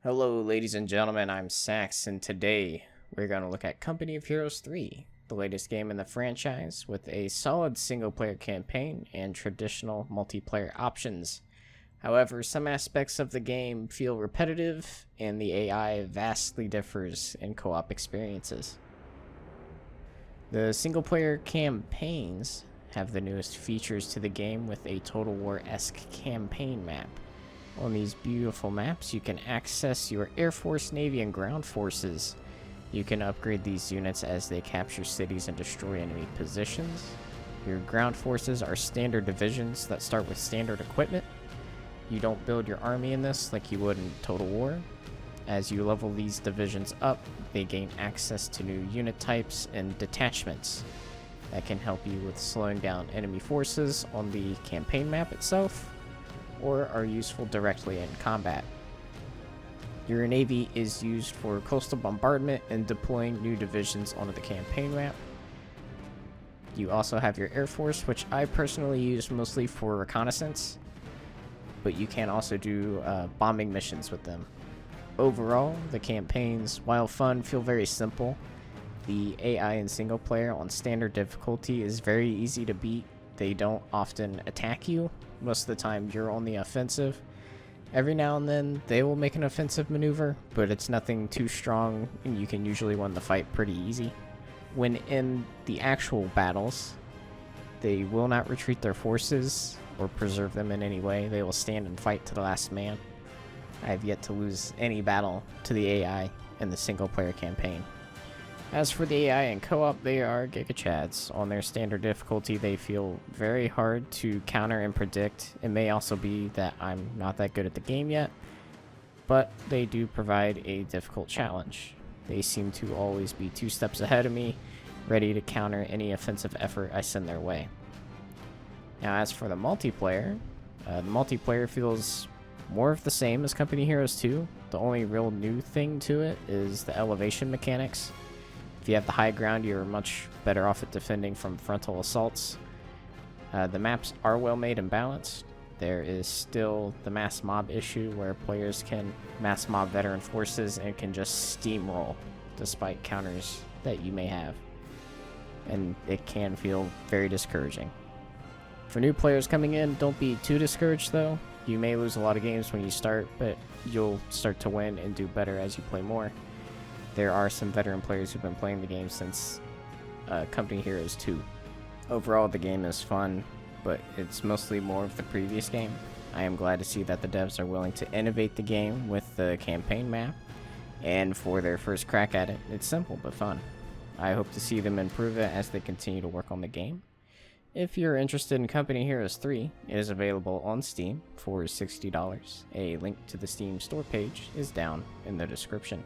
Hello, ladies and gentlemen, I'm Sax, and today we're going to look at Company of Heroes 3, the latest game in the franchise, with a solid single-player campaign and traditional multiplayer options. However, some aspects of the game feel repetitive, and the AI vastly differs in co-op experiences. The single-player campaigns have the newest features to the game with a Total War-esque campaign map. On these beautiful maps, you can access your Air Force, Navy, and ground forces. You can upgrade these units as they capture cities and destroy enemy positions. Your ground forces are standard divisions that start with standard equipment. You don't build your army in this like you would in Total War. As you level these divisions up, they gain access to new unit types and detachments that can help you with slowing down enemy forces on the campaign map itself, or are useful directly in combat. Your navy is used for coastal bombardment and deploying new divisions onto the campaign map. You also have your air force, which I personally use mostly for reconnaissance, but you can also do bombing missions with them. Overall, the campaigns, while fun, feel very simple. The AI in single player on standard difficulty is very easy to beat. They don't often attack you. Most of the time you're on the offensive. Every now and then they will make an offensive maneuver, but it's nothing too strong and you can usually win the fight pretty easy. When in the actual battles, they will not retreat their forces or preserve them in any way. They will stand and fight to the last man. I have yet to lose any battle to the AI in the single player campaign. As for the AI in co-op, they are Giga Chads. On their standard difficulty, they feel very hard to counter and predict. It may also be that I'm not that good at the game yet, but they do provide a difficult challenge. They seem to always be 2 steps ahead of me, ready to counter any offensive effort I send their way. Now, as for the multiplayer feels more of the same as Company Heroes 2. The only real new thing to it is the elevation mechanics. If you have the high ground, you're much better off at defending from frontal assaults. The maps are well made and balanced. There is still the mass mob issue where players can mass mob veteran forces and can just steamroll despite counters that you may have. And it can feel very discouraging. For new players coming in, don't be too discouraged though. You may lose a lot of games when you start, but you'll start to win and do better as you play more. There are some veteran players who've been playing the game since Company Heroes 2. Overall, the game is fun, but it's mostly more of the previous game. I am glad to see that the devs are willing to innovate the game with the campaign map, and for their first crack at it, it's simple but fun. I hope to see them improve it as they continue to work on the game. If you're interested in Company Heroes 3, it is available on Steam for $60. A link to the Steam store page is down in the description.